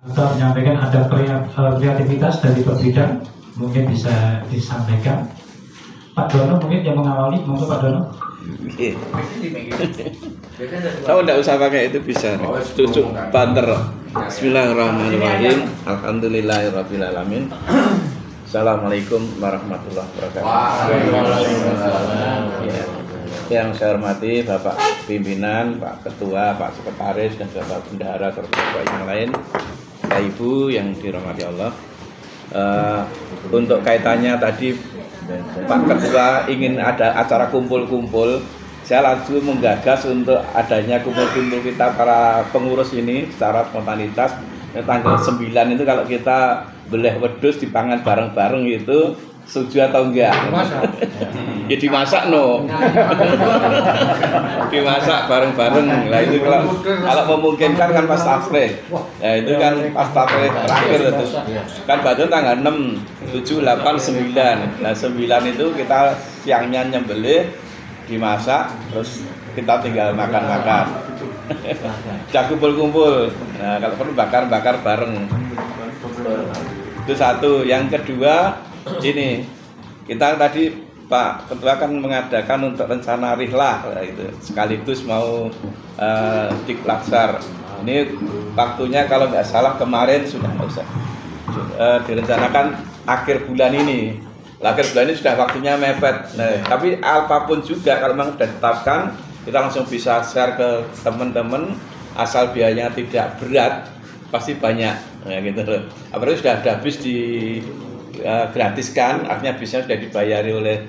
Atau menyampaikan ada kreativitas dari berbidang, mungkin bisa disampaikan. Pak Dono mungkin yang mengawali, monggo Pak Dono. Tahu enggak usah pakai itu bisa. Cucuk banter. Bismillahirrahmanirrahim. Alhamdulillahirabbil alamin. Assalamualaikum warahmatullahi wabarakatuh. Ya. Yang saya hormati Bapak Pimpinan, Pak Ketua, Pak Sekretaris, dan Bapak Bendahara serta Bapak yang lain, Bapak Ibu yang dirahmati Allah. Untuk kaitannya tadi Pak Ketua ingin ada acara kumpul-kumpul, saya langsung menggagas untuk adanya kumpul-kumpul kita para pengurus ini secara spontanitas. Tanggal 9 itu kalau kita beleh wedhus dipangan bareng-bareng itu setuju atau enggak? Ya dimasak no. Dimasak bareng-bareng. Nah itu kalau memungkinkan kan pas tasrih. Ya itu kan pas tasrih terakhir itu. Kan badan tanggal 6, 7, 8, 9. Nah 9 itu kita siangnya nyembelih, dimasak, terus kita tinggal makan-makan. Sudah kumpul-kumpul. Nah kalau perlu bakar-bakar bareng. Itu satu. Yang kedua ini kita tadi Pak Ketua kan mengadakan untuk rencana rihlah itu sekaligus mau diklaksar. Ini waktunya kalau nggak salah kemarin sudah direncanakan akhir bulan ini. Akhir bulan ini sudah waktunya mepet. Nah, tapi apapun juga kalau memang sudah ditetapkan kita langsung bisa share ke teman-teman asal biayanya tidak berat pasti banyak ya gitu loh. Apalagi sudah habis di gratiskan, artinya bisnya sudah dibayari oleh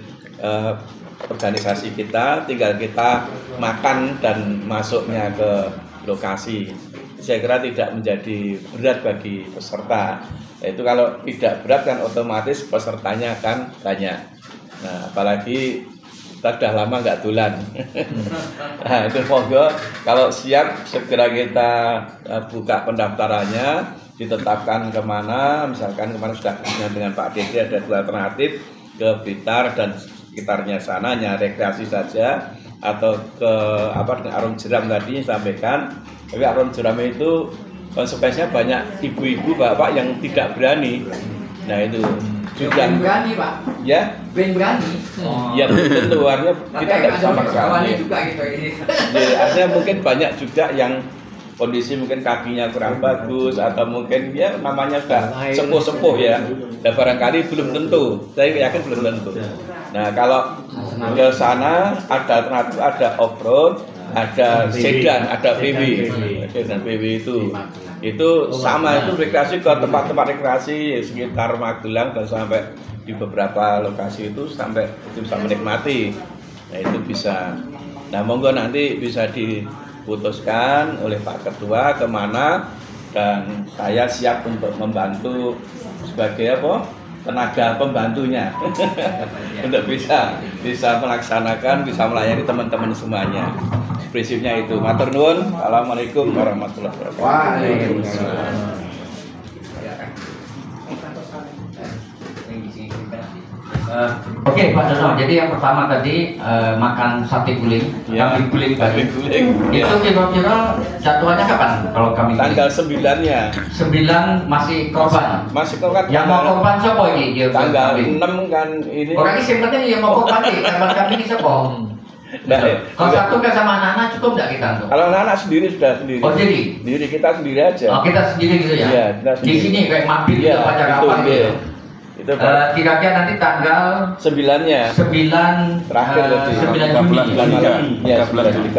organisasi kita, tinggal kita makan dan masuknya ke lokasi. Saya kira tidak menjadi berat bagi peserta. Itu kalau tidak berat kan otomatis pesertanya akan banyak. Nah, apalagi kita sudah lama nggak tulan. Nah, itu monggo kalau siap segera kita buka pendaftarannya, ditetapkan kemana, misalkan kemarin sudah dengan Pak Dede ada 2 alternatif, ke Blitar dan sekitarnya sana hanya rekreasi saja, atau ke dengan Arum Jeram tadi sampaikan. Tapi Arum Jeram itu konsekuensinya banyak ibu-ibu bapak yang tidak berani. Nah itu juga berani Pak. Ya? Berani. Ya tentu artinya kita tidak bisa maksa. Juga gitu ini. Ya, artinya mungkin banyak juga yang kondisi mungkin kakinya kurang bagus atau mungkin ya namanya sudah sepuh-sepuh ya. Dan barangkali belum tentu. Saya yakin belum tentu. Nah kalau ke sana ada alternatif, ada off-road, ada sedan, ada PW. Sedan PW itu sama, itu rekreasi ke tempat-tempat rekreasi sekitar Magelang dan sampai di beberapa lokasi itu sampai itu bisa menikmati. Nah itu bisa. Nah monggo nanti bisa diputuskan oleh Pak Ketua kemana, dan saya siap untuk membantu sebagai tenaga pembantunya untuk bisa melaksanakan, bisa melayani teman-teman semuanya. Prinsipnya itu. Matur nuwun. Assalamualaikum warahmatullahi wabarakatuh. Waalaikumsalam. Oke Pak Dono, jadi yang pertama tadi makan sate guling, kambing guling tadi. Itu kira-kira jadwalnya kapan kalau kambing guling? Tanggal 9-nya. 9 masih korban. Masih korban. Yang mau korban siapa ini? Tanggal 6 kan ini. Orang ini penting yang mau korban nih, korban kambing siapa? Nah, kalau satu kan sama anak-anak cukup nggak kita tuh? Kalau anak-anak sudah sendiri. Oh jadi? Sendiri, kita sendiri aja. Oh kita sendiri gitu ya? Iya, kita sendiri. Di sini kayak mampir ya, apa acara apa gitu? Itu kira-kira nanti tanggal 9-nya. 9 terakhir 9 Juni. Ya, 9 Juli.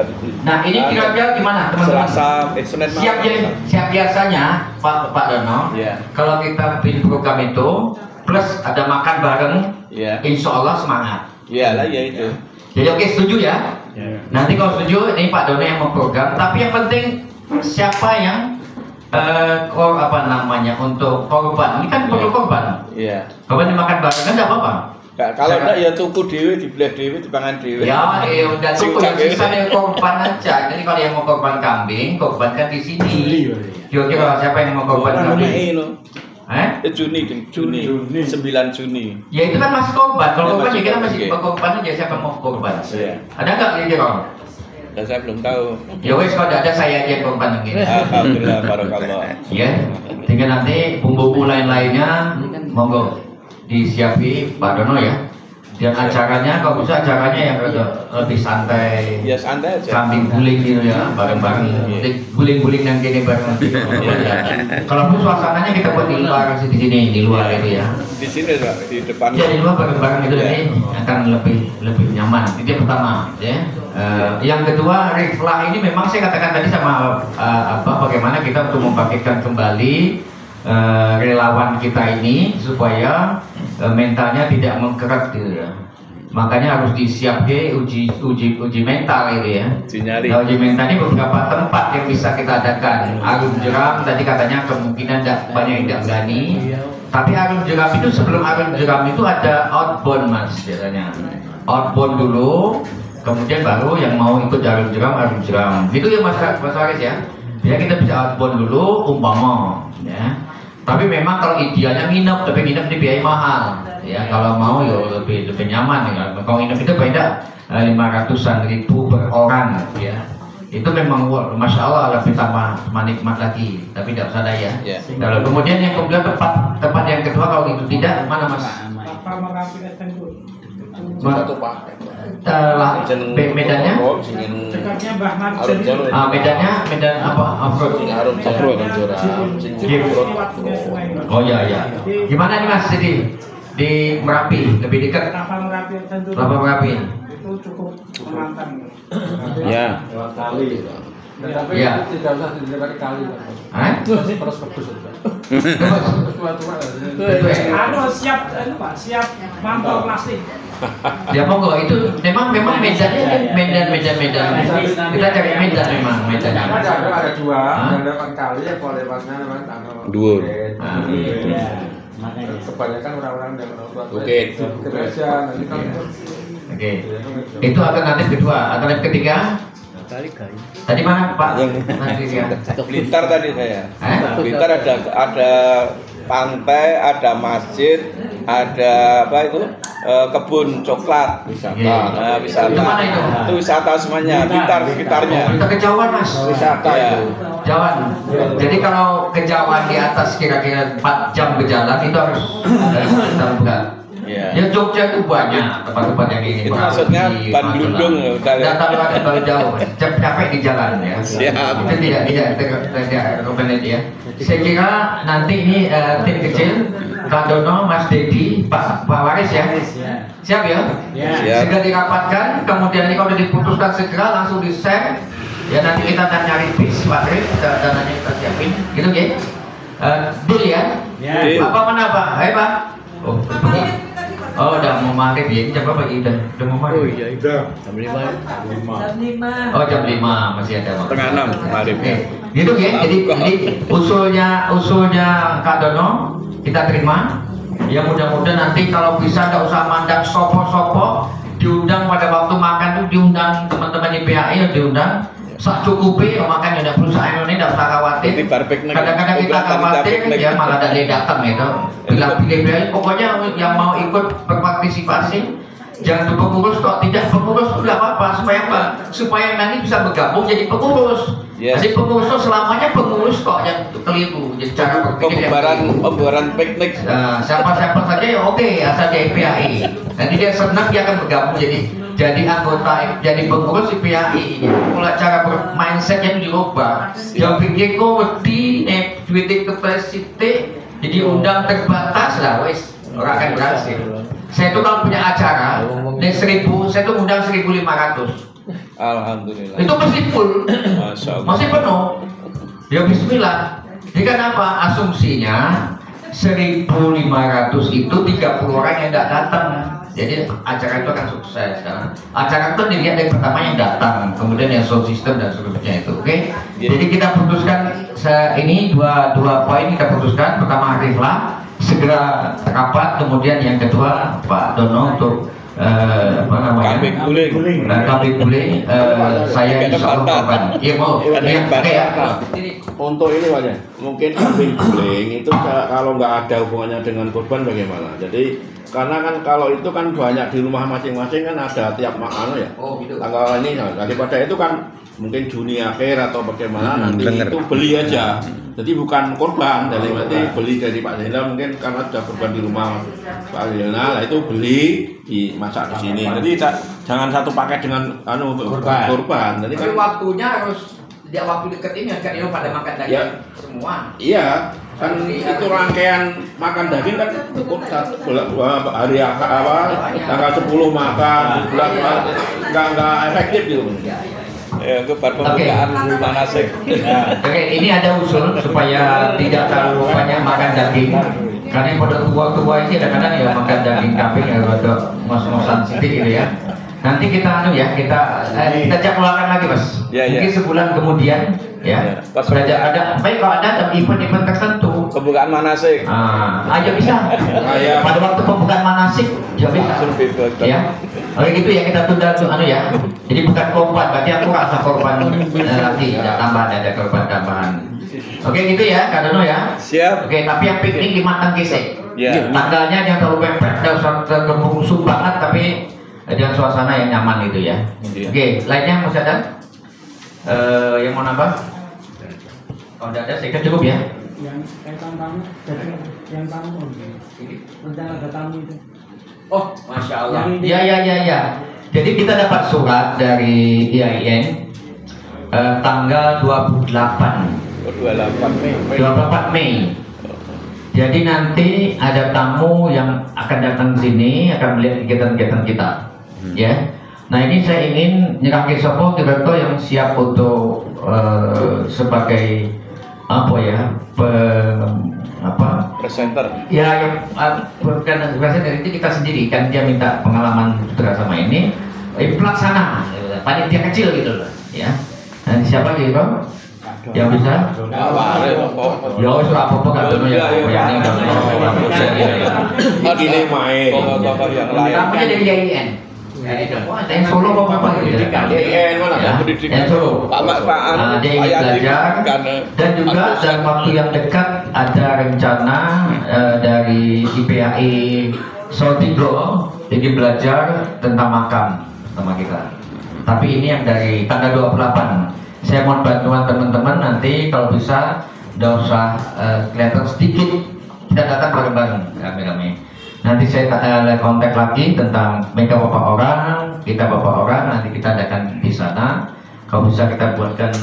Nah ini kira-kira gimana teman-teman? Selasa, Senin malam. Siap biasanya Pak Dono. Ya. Kalau kita bikin program itu plus ada makan bareng, ya. Insya Allah semangat. Iyalah ya itu. Jadi oke setuju ya? Ya. Nanti kalau setuju ini Pak Dono yang mau program. Tapi yang penting siapa yang untuk korban? Ini kan perlu korban. Iya. Korban dimakan bareng kan tidak apa-apa. Kalau enggak ya tuku dewe, dibelah dewe, dipangan dewe. Ya, udah tuku yang sisa yang korban aja. Jadi kalau yang mau korban kambing, korbankan di sini. Kira-kira siapa yang mau korban kambing? Juni 9 Juni. Ya itu kan masih korban. Kalau korban ya kita masih korban aja, siapa mau korban. Ada nggak kira-kira? Dan saya belum tahu. Ya wes kalau ada saya aja yang korban ini. Alhamdulillah, barakallah. Ya, tinggal nanti bumbu lain-lainnya monggo disiapi Pak Dono ya. Dan acaranya kalau bisa acaranya yang lebih santai. Ya santai aja. Kambing guling gitu ya, bareng-bareng. Guling-guling yang gini bareng. Kalau pun suasananya kita buat di luar di sini, di luar itu ya. Di sini di depan. Ya di luar bareng-bareng itu nanti akan lebih nyaman. Itu yang pertama ya. Yang kedua, riflah ini memang saya katakan tadi sama bagaimana kita untuk membangkitkan kembali relawan kita ini supaya mentalnya tidak mengkerak gitu ya. Makanya harus disiapkan uji mental itu ya. Nah, uji mental ini beberapa tempat yang bisa kita adakan. Arum jeram tadi katanya kemungkinan banyak yang tidak berani. Tapi arum jeram itu sebelum arum jeram itu ada outbound mas biasanya. Outbound dulu, kemudian baru yang mau ikut arum jeram. Itu ya mas Waris ya. Ya kita bisa outbound dulu umpama ya. Tapi memang kalau idealnya nginep, tapi nginep ini biaya mahal ya. Kalau mau ya lebih nyaman ya. Kalau nginep itu beda 500-an ribu per orang ya. Itu memang masya Allah lebih tambah nikmat lagi. Tapi tidak usah daya. Kalau kemudian yang tempat yang kedua kalau itu tidak mana mas? Medannya? Medan apa? Oh ya ya. Gimana nih mas di Merapi lebih dekat? Kelapa Merapi. Itu cukup menantang. Ya. Ya. Tidak usah dilewati kali. Terus bagus. Siap Pak, siap mantau plastik. Ya monggo itu memang medannya medan kita cari medan memang medannya. Ada dua, yang lewat kali ya kalau lewatnya lewat Dua. Kebanyakan orang-orang yang Oke. Oke. Itu alternatif kedua, alternatif ketiga. Tadi mana Pak? Blitar tadi saya. Blitar ada pantai, ada masjid, ada apa itu kebun coklat. Wisata. Itu mana itu? Itu wisata semuanya. Blitar sekitarnya. Kita ke Jawa mas. Wisata ya. Jawa. Jadi kalau ke Jawa di atas kira-kira 4 jam berjalan itu harus kita buka. Ya Jogja itu banyak tempat-tempat yang ini. Itu maksudnya Bandung udah terlalu jauh, capek di jalan ya. Siap. Itu tidak rekomendasi ya. Saya kira nanti ini tim kecil, Kak Dono, Mas Dedi, Pak Waris ya. Siap ya? Siap. Segera dirapatkan, kemudian ini kalau diputuskan segera langsung di share. Ya nanti kita akan nyari bis, Pak Tri, dananya kita siapin, gitu ya. Deal ya? Apa mana Pak? Hai Pak. Oh udah mau maghrib ya, jam berapa ya? Udah mau maghrib? Oh iya, jam 5. Oh jam 5 masih ada waktu. Setengah 6 maghrib. Gitu ya, jadi usulnya Kak Dono kita terima. Ya mudah-mudahan nanti kalau bisa nggak usah mandang sopo-sopo, diundang pada waktu makan tuh diundang teman-teman IPAI diundang. Sak cukupi, makan udah perusahaan ini tidak usah khawatir. Kadang-kadang kita khawatir ya malah ada datang itu. Pilih-pilih, pokoknya yang mau ikut berpartisipasi jangan pengurus kok tidak pengurus udah apa supaya nanti bisa bergabung jadi pengurus. Jadi pengurus itu selamanya pengurus kok yang keliru. Jadi cara berpikir pembubaran piknik. Siapa-siapa saja ya oke asal dia IPAI. Nanti dia senang dia akan bergabung jadi anggota, jadi pengurus IPAI. Mulai cara mindsetnya itu dirubah. Yang pikir kok di duit presiden jadi undang terbatas lah, wes orang akan berhasil. Saya tuh kalau punya acara dari 1000, saya tuh undang 1500. Alhamdulillah. Itu pasti full, masih penuh. Ya Bismillah. Jadi kenapa asumsinya 1500 itu 30 orang yang tidak datang. Jadi acara itu akan sukses karena acara itu dilihat dari pertama yang datang, kemudian yang sound system dan seterusnya itu, oke? Jadi kita putuskan ini dua poin kita putuskan. Pertama riflah segera rapat, kemudian yang kedua Pak Dono untuk apa namanya? Kambing guling. Kambing guling. Saya insya Allah korban. Iya mau. Iya ya. Untuk ini Pak ya, mungkin kambing guling itu kalau nggak ada hubungannya dengan korban bagaimana? Jadi karena kan kalau itu kan banyak di rumah masing-masing kan ada tiap makanan ya. Oh gitu. Tanggal ini daripada itu kan mungkin Juni akhir atau bagaimana nanti itu beli aja. Jadi bukan korban, dari berarti beli dari Pak Zainal mungkin karena sudah korban di rumah Pak Zainal, itu beli dimasak di sini. Jadi jangan satu paket dengan korban. Jadi Tapi kan waktunya harus dia waktu dekat ini kan pada makan daging Ya. semua. iya kan itu rangkaian makan daging kan cukup hari tanggal 10 makan bulan nggak efektif gitu. Itu baru pembukaan manasik. Oke, ini ada usul supaya tidak terlalu banyak makan daging. Karena pada tua-tua ini kadang-kadang ya makan daging kambing ya rada ngos-ngosan sedikit gitu ya. Nanti kita kita jadwalkan lagi Mas. Mungkin sebulan kemudian ya. Ada baik kalau ada event-event tertentu. Pembukaan manasik. Aja bisa. Pada waktu pembukaan manasik juga bisa. Ya. Oke gitu ya, kita tunda tuh ya. Jadi bukan korban, berarti aku rasa korban lagi ada tambahan, ada korban tambahan. Oke gitu ya, Kak Dono ya. Siap. Oke, tapi yang piknik di Matang Kisek. Ya. Tanggalnya jangan terlalu mepet, tidak usah terkebung banget, tapi dengan suasana yang nyaman gitu ya. Oke, lainnya masih ada? Yang mau nambah? Kalau tidak ada, saya kira cukup ya. Yang tamu, yang tamu, rencana ada tamu itu. Oh, masya Allah. Ya. Jadi kita dapat surat dari IAIN tanggal 28 Mei. Jadi nanti ada tamu yang akan datang ke sini, akan melihat kegiatan-kegiatan kita. Ya. Nah ini saya ingin nyerang ke Sopo kira-kira yang siap untuk sebagai Presenter. Ya, yang bukan presenter itu kita sendiri kan, dia minta pengalaman sudah sama ini. Pelaksana, panitia kecil gitu loh, ya. Nanti siapa gitu? Yang bisa? Ya, sudah apa kan dulu ya. Ini main. Yang lain. Namanya dari IAIN. Yang Solo apa gitu? IAIN mana? Yang Solo. Dia ingin belajar dan juga dalam waktu yang dekat ada rencana dari IPAI Soltiglo ingin belajar tentang makam sama kita. Tapi ini yang dari tanggal 28. Saya mohon bantuan teman-teman nanti kalau bisa tidak usah kelihatan sedikit, kita datang bareng-bareng rame-rame. Nanti saya kontak lagi tentang mereka bapak orang, kita bapak orang, nanti kita adakan di sana. Kalau bisa kita buatkan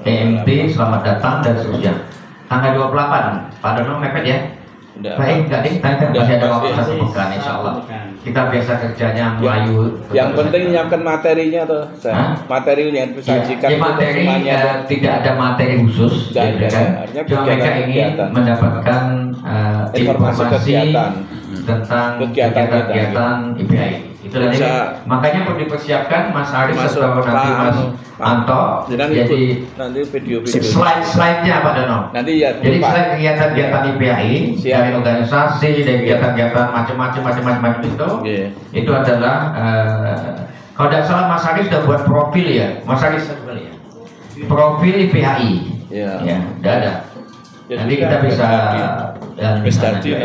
EMT selamat datang dan seterusnya. Tanggal 28, Pak Dono mepet ya? Baik, enggak deh, masih ada waktu satu pekan insya Allah. Kita biasa kerjanya Melayu. Yang penting nyiapkan materinya tuh. Materi yang disajikan materi tidak ada materi khusus. Cuma mereka ingin mendapatkan informasi tentang kegiatan IPAI. Itu nanti makanya perlu dipersiapkan Mas Arif atau nanti Mas Anto. Jadi nanti video slide-nya Pak Dono. Nanti ya. Jadi slide kegiatan IPAI dari organisasi, dari kegiatan macam-macam itu. Itu adalah kalau tidak salah Mas Arif sudah buat profil ya. Mas Arif ya. Profil IPAI. Ya, sudah ada. Nanti kita bisa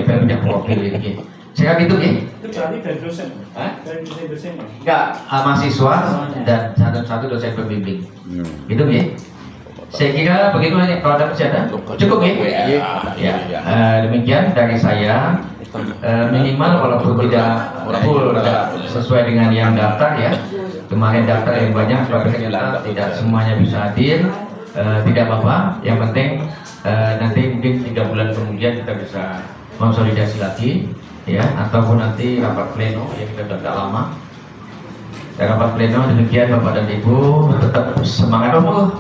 punya profil ini. Saya gitu ya. Itu berarti dari dosen? Dari dosen ya? Enggak, mahasiswa dan satu dosen pembimbing. Gitu ya. Saya kira begitu aja. Kalau ada masih ada? Cukup ya? Demikian dari saya. Minimal walaupun tidak full sesuai dengan yang daftar ya. Kemarin daftar yang banyak, sebabnya tidak semuanya bisa hadir. Tidak apa-apa. Yang penting nanti mungkin 3 bulan kemudian kita bisa konsolidasi lagi. Ya, ataupun nanti rapat pleno yang kita sudah lama. Dan rapat pleno demikian Bapak dan Ibu tetap semangat dong.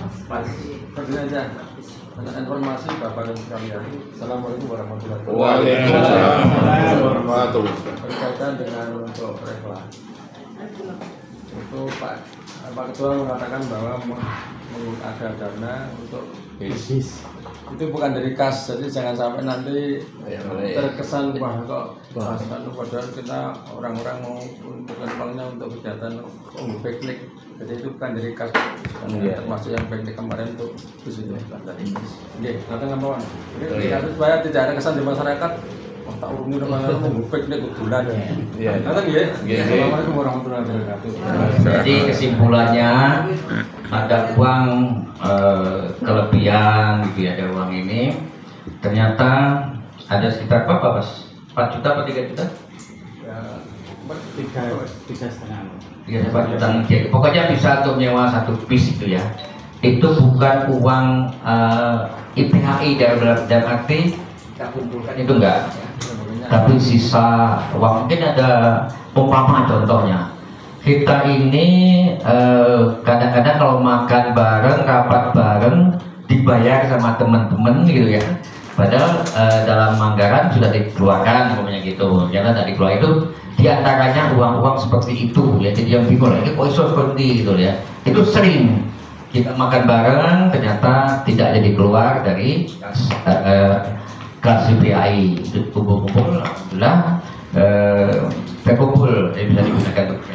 Informasi Bapak dan sekalian. Assalamualaikum warahmatullahi wabarakatuh. Waalaikumsalam warahmatullahi wabarakatuh. Berkaitan dengan untuk rekla. Itu Pak Ketua mengatakan bahwa ada dana untuk bisnis itu bukan dari kas, jadi jangan sampai nanti terkesan wah kok bahkan padahal kita orang-orang mau untukkan uangnya untuk kegiatan piknik, jadi itu bukan dari kas, termasuk yang piknik kemarin itu di situ. Oke, nanti ngapain? Jadi supaya tidak ada kesan di masyarakat. Oh, tak urungi teman-teman mau piknik kebulan ya. Iya. Nanti ya. Assalamualaikum warahmatullahi wabarakatuh. Jadi kesimpulannya ada uang kelebihan gitu ya, ada uang ini ternyata ada sekitar berapa Mas? 4 juta atau 3 juta? 3,5 juta. Pokoknya bisa untuk nyewa 1 bis itu ya. Itu bukan uang IPHI dalam arti kita kumpulkan itu enggak. Tapi sisa uang mungkin ada umpama contohnya. Kita ini kadang-kadang kalau makan bareng, rapat bareng, dibayar sama teman-teman gitu ya. Padahal dalam anggaran sudah dikeluarkan, umpamanya gitu. Karena tadi keluar itu diantaranya uang-uang seperti itu ya. Jadi yang bingung lagi kok iso seperti itu ya. Itu sering kita makan bareng, ternyata tidak jadi keluar dari kas CPI. Itu kumpul-kumpul, alhamdulillah terkumpul, bisa digunakan untuk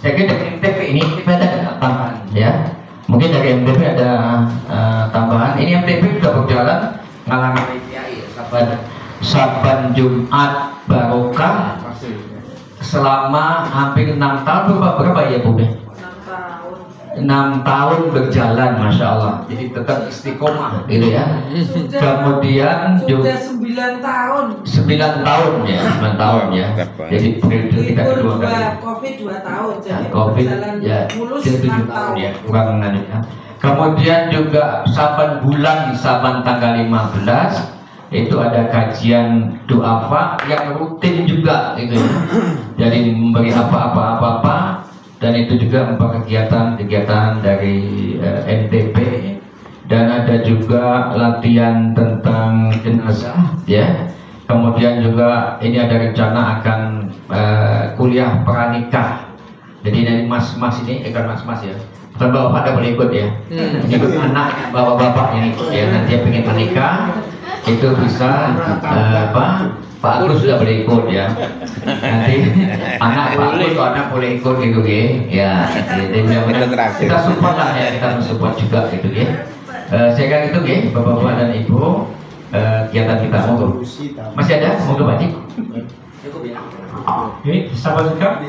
saya kira dari MTP ini kita ada tambahan ya, mungkin dari MTP ada tambahan. Ini MTP sudah berjalan mengalami PPI saban Jumat Barokah selama hampir 6 tahun. Berapa ya Bu? 6 tahun berjalan, Masya Allah. Jadi tetap istiqomah gitu ya. Kemudian juga 9 tahun. 9 tahun ya, 9 tahun ya. Jadi periode kita kedua kali. Covid 2 tahun. Jadi Covid ya 7 tahun ya, kurang ya. Kemudian juga saban bulan, saban tanggal 15 itu ada kajian duafa yang rutin juga gitu ya. Jadi memberi apa-apa dan itu juga kegiatan-kegiatan dari MTP, dan ada juga latihan tentang jenazah ya. Kemudian juga ini ada rencana akan kuliah pranikah. Jadi dari mas-mas ini, kan mas-mas ya, bukan bapak ada boleh ikut ya, ikut anak bapak-bapak yang ikut ya. Nanti yang pengen menikah itu bisa Pak Agus sudah boleh ikut ya. Nanti anak Pak Agus atau anak boleh ikut gitu ya. Kita support lah ya, kita support juga gitu ya. Saya kira itu ya, bapak-bapak dan ibu, kegiatan kita monggo. Masih ada? Monggo Pak Cik. Oke, sahabat juga.